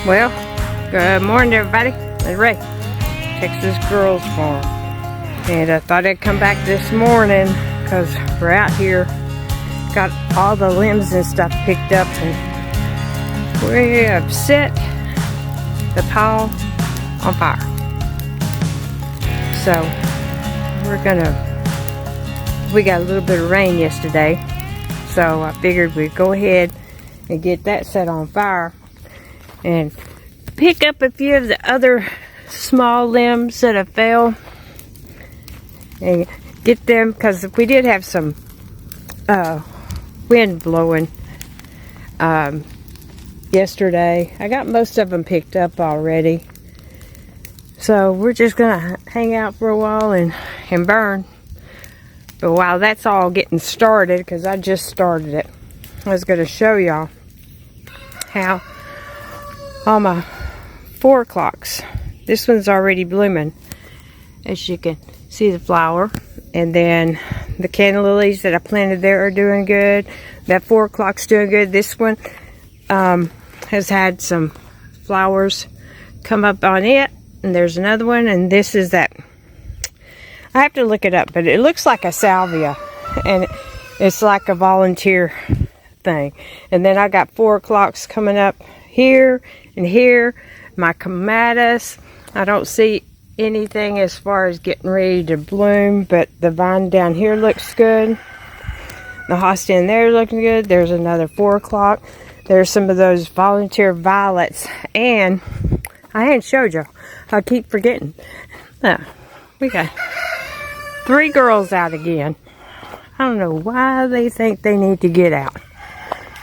Well, good morning everybody. It's Wright, Texas Girls Farm. And I thought I'd come back this morning because we're out here. Got all the limbs and stuff picked up and we have set the pile on fire. So we got a little bit of rain yesterday. So I figured we'd go ahead and get that set on fire and pick up a few of the other small limbs that have fell and get them, because we did have some wind blowing yesterday. I got most of them picked up already, so we're just gonna hang out for a while and burn. But while that's all getting started, because I just started it, I was going to show y'all how all my 4 o'clocks, this one's already blooming, as you can see the flower, and then the canna lilies that I planted there are doing good. That 4 o'clock's doing good. This one has had some flowers come up on it, and there's another one, and this is that, I have to look it up, but it looks like a salvia, and it's like a volunteer thing. And then I got 4 o'clocks coming up here and here. My clematis, I don't see anything as far as getting ready to bloom, but the vine down here looks good. The hosta in there looking good. There's another 4 o'clock. There's some of those volunteer violets, and I hadn't showed you. I keep forgetting. We got 3 girls out again. I don't know why they think they need to get out,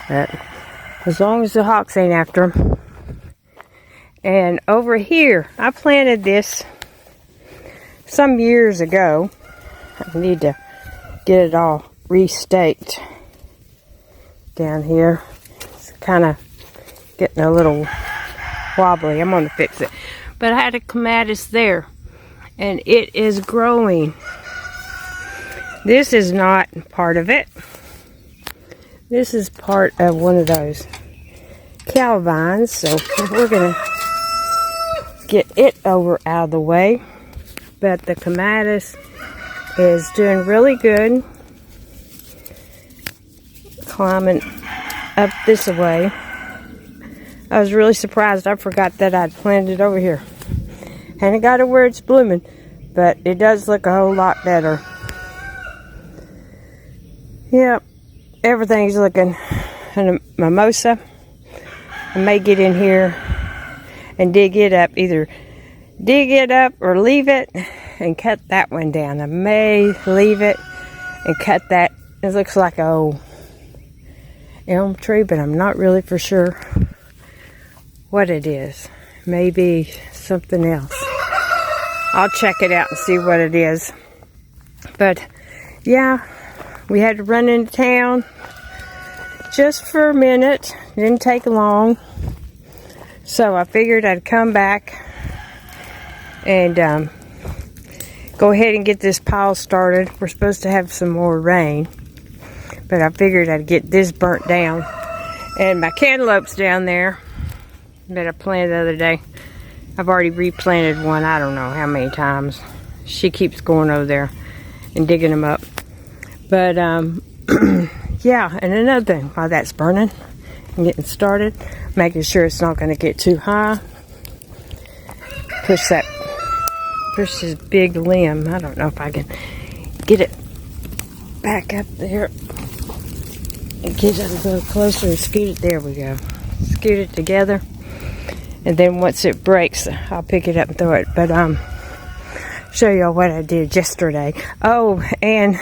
but as long as the hawks ain't after them. And over here, I planted this some years ago. I need to get it all restaked down here. It's kind of getting a little wobbly. I'm going to fix it. But I had a clematis there, and it is growing. This is not part of it. This is part of one of those cow vines, so we're going to get it over out of the way. But the clematis is doing really good. Climbing up this way. I was really surprised. I forgot that I'd planted it over here. And it got it where it's blooming, but it does look a whole lot better. Yep, everything's looking. And a mimosa, I may get in here and dig it up. Either dig it up or leave it and cut that one down. I may leave it and cut that. It looks like an old elm tree, but I'm not really for sure what it is. Maybe something else. I'll check it out and see what it is. But yeah, we had to run into town just for a minute. It didn't take long. So I figured I'd come back and go ahead and get this pile started. We're supposed to have some more rain, but I figured I'd get this burnt down. And my cantaloupe's down there that I planted the other day. I've already replanted one, I don't know how many times. She keeps going over there and digging them up. But yeah, and another thing, while that's burning and getting started, making sure it's not going to get too high. Push this big limb. I don't know if I can get it back up there and get it a little closer and scoot it. There we go. Scoot it together, and then once it breaks, I'll pick it up and throw it. But show y'all what I did yesterday. Oh, and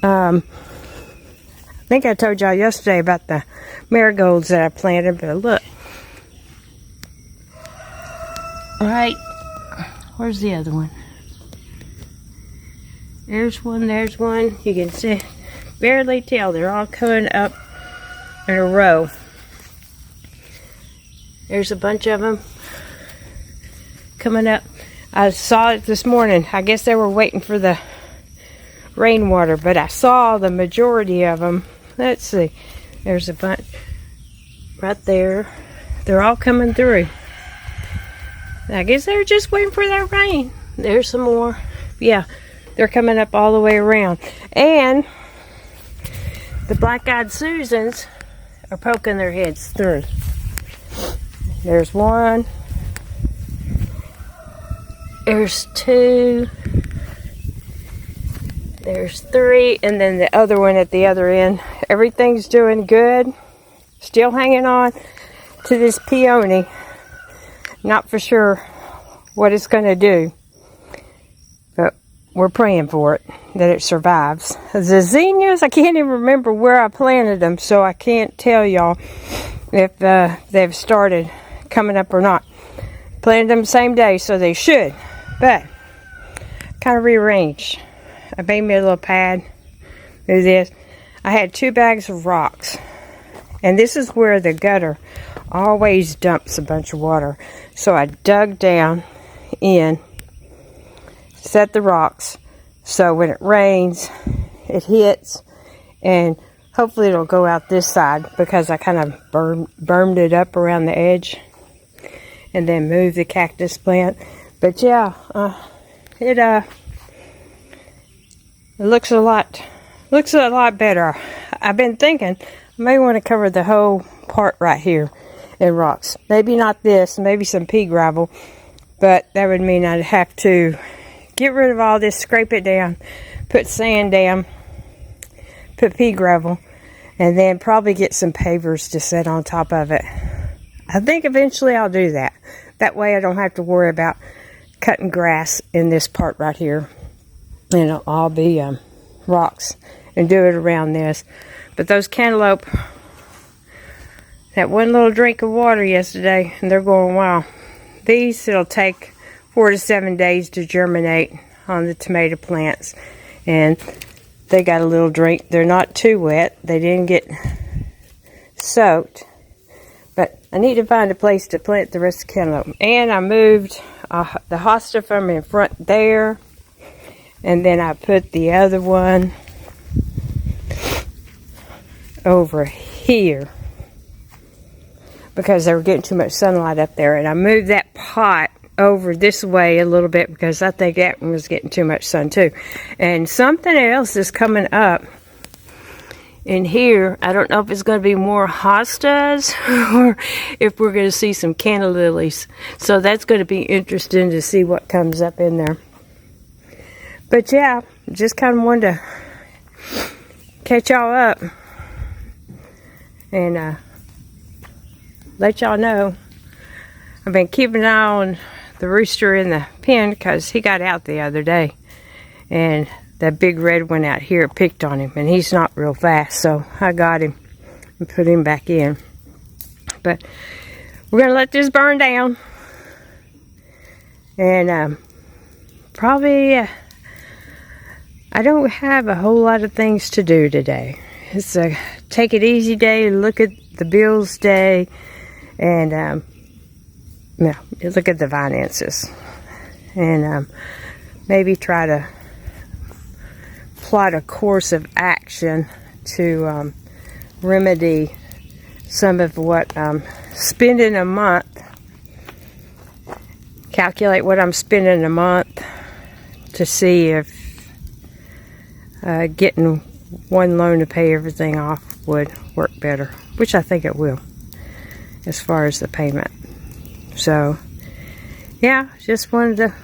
I think I told y'all yesterday about the marigolds that I planted, but look. Right, where's the other one? There's one, there's one. You can see, barely tell. They're all coming up in a row. There's a bunch of them coming up. I saw it this morning. I guess they were waiting for the rainwater, but I saw the majority of them. Let's see. There's a bunch right there. they're all coming through. I guess they're just waiting for that rain. There's some more. Yeah, they're coming up all the way around. And the black-eyed Susans are poking their heads through. There's one. There's two. There's three. And then the other one at the other end. Everything's doing good. Still hanging on to this peony. Not for sure what it's going to do. But we're praying for it, that it survives. The zinnias, I can't even remember where I planted them, so I can't tell y'all if they've started coming up or not. Planted them the same day, so they should. But kind of rearranged. I made me a little pad. Do this. I had 2 bags of rocks. And this is where the gutter always dumps a bunch of water. So I dug down in, set the rocks, so when it rains, it hits, and hopefully it'll go out this side, because I kind of bermed it up around the edge, and then move the cactus plant. But yeah, it looks a lot better. I've been thinking I may want to cover the whole part right here in rocks. Maybe not this, maybe some pea gravel, but that would mean I'd have to get rid of all this, scrape it down, put sand down, put pea gravel, and then probably get some pavers to set on top of it. I think eventually I'll do that. That way I don't have to worry about cutting grass in this part right here. And it'll all be rocks, and do it around this. But those cantaloupe, that one little drink of water yesterday, and they're going wild. These, it'll take 4 to 7 days to germinate on the tomato plants. And they got a little drink. They're not too wet. They didn't get soaked. But I need to find a place to plant the rest of the cantaloupe. And I moved the hosta from in front there. And then I put the other one over here, because they were getting too much sunlight up there. And I moved that pot over this way a little bit, because I think that one was getting too much sun too. And something else is coming up in here. I don't know if it's going to be more hostas or if we're going to see some canna lilies. So that's going to be interesting to see what comes up in there. But yeah, just kind of wanted to catch y'all up and let y'all know. I've been keeping an eye on the rooster in the pen, because he got out the other day. And that big red one out here picked on him. And he's not real fast, so I got him and put him back in. But we're going to let this burn down. And probably... I don't have a whole lot of things to do today. It's a take it easy day, look at the bills day, and look at the finances. And maybe try to plot a course of action to remedy some of what I'm spending a month. Calculate what I'm spending a month to see if getting one loan to pay everything off would work better, which I think it will, as far as the payment. So, yeah, just wanted to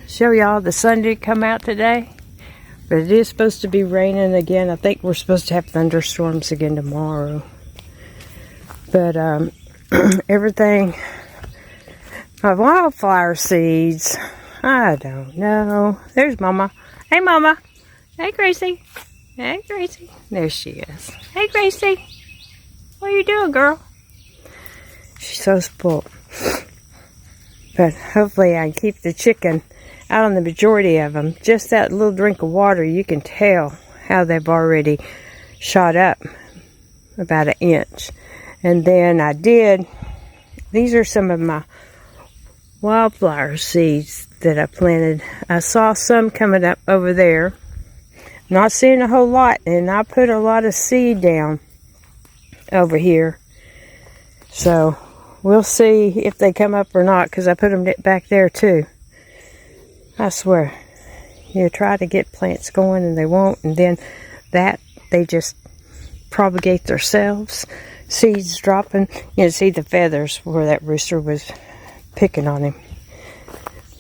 show y'all the sun did come out today, but it is supposed to be raining again. I think we're supposed to have thunderstorms again tomorrow. But everything, my wildflower seeds, I don't know. There's Mama. Hey, Mama. Hey, Gracie. Hey, Gracie. There she is. Hey, Gracie. What are you doing, girl? She's so spoiled. But hopefully I can keep the chicken out on the majority of them. Just that little drink of water, you can tell how they've already shot up about 1 inch. And then I did, these are some of my wildflower seeds that I planted. I saw some coming up over there. Not seeing a whole lot, and I put a lot of seed down over here. So we'll see if they come up or not, because I put them back there too. I swear. You try to get plants going and they won't, and then they just propagate themselves. Seeds dropping. You can see the feathers where that rooster was picking on him.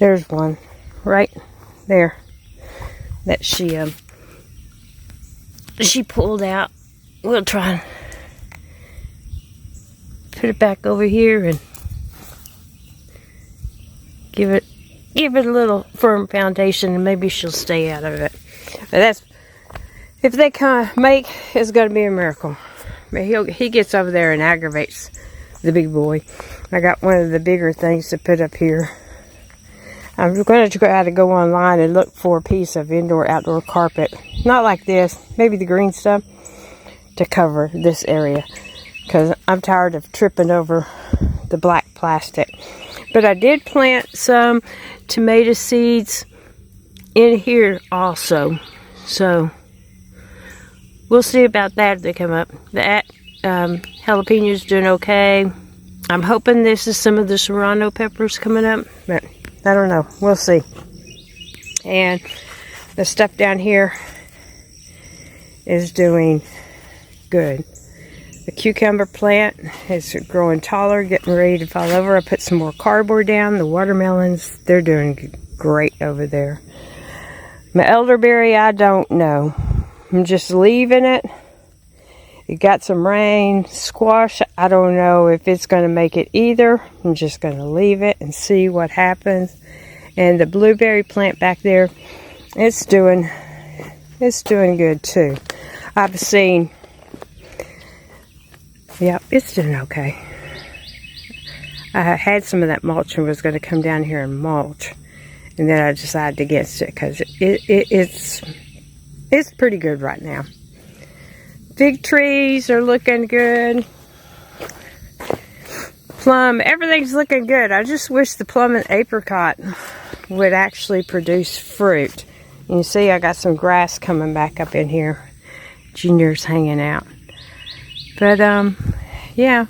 There's one right there that she pulled out. We'll try and put it back over here and give it a little firm foundation, and maybe she'll stay out of it. But that's, if they kind of make, it's going to be a miracle. But he gets over there and aggravates the big boy. I got one of the bigger things to put up here. I'm going to try to go online and look for a piece of indoor-outdoor carpet. Not like this, maybe the green stuff, to cover this area. Because I'm tired of tripping over the black plastic. But I did plant some tomato seeds in here also. So we'll see about that if they come up. That jalapeno's doing okay. I'm hoping this is some of the serrano peppers coming up, but I don't know. We'll see. And the stuff down here is doing good. The cucumber plant is growing taller, getting ready to fall over. I put some more cardboard down. The watermelons, they're doing great over there. My elderberry, I don't know. I'm just leaving it. It got some rain. Squash, I don't know if it's going to make it either. I'm just going to leave it and see what happens. And the blueberry plant back there, it's doing good too. I've seen, yeah, it's doing okay. I had some of that mulch and was going to come down here and mulch. And then I decided against it because it's pretty good right now. Fig trees are looking good. Plum, everything's looking good. I just wish the plum and apricot would actually produce fruit. You see, I got some grass coming back up in here. Junior's hanging out. But, yeah.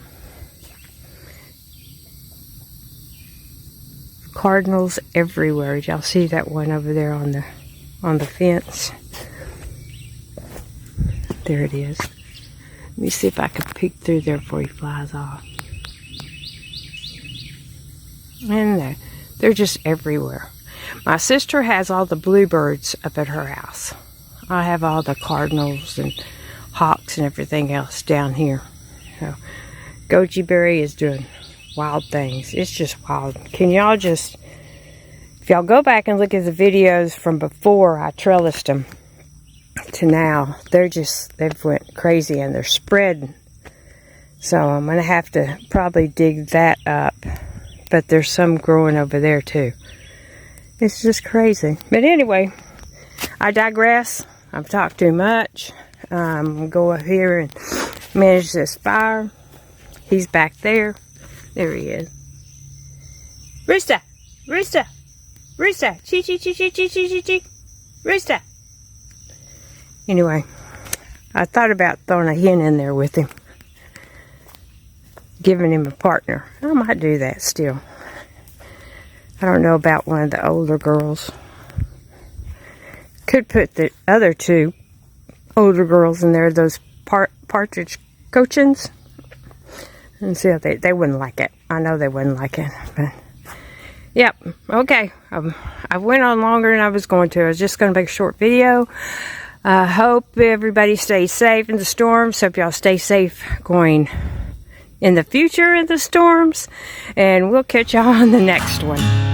Cardinals everywhere. Y'all see that one over there on the fence? There it is. Let me see if I can peek through there before he flies off. And they're just everywhere. My sister has all the bluebirds up at her house. I have all the cardinals and hawks and everything else down here. So, goji berry is doing wild things. It's just wild. Can y'all just, if y'all go back and look at the videos from before I trellised them to now, they've went crazy and they're spreading. So I'm going to have to probably dig that up. But there's some growing over there too. It's just crazy. But anyway, I digress. I've talked too much. I'm going to go up here and manage this fire. He's back there. There he is. Rooster! Rooster! Rooster! Chee chee chee chee chee chee chee chee! Rooster! Anyway, I thought about throwing a hen in there with him. Giving him a partner. I might do that still. I don't know about one of the older girls. Could put the other two older girls in there, those partridge cochins. And see if they wouldn't like it. I know they wouldn't like it. But yep. Okay. I went on longer than I was going to. I was just going to make a short video. I hope everybody stays safe in the storms. Hope y'all stay safe going in the future in the storms. And we'll catch y'all on the next one.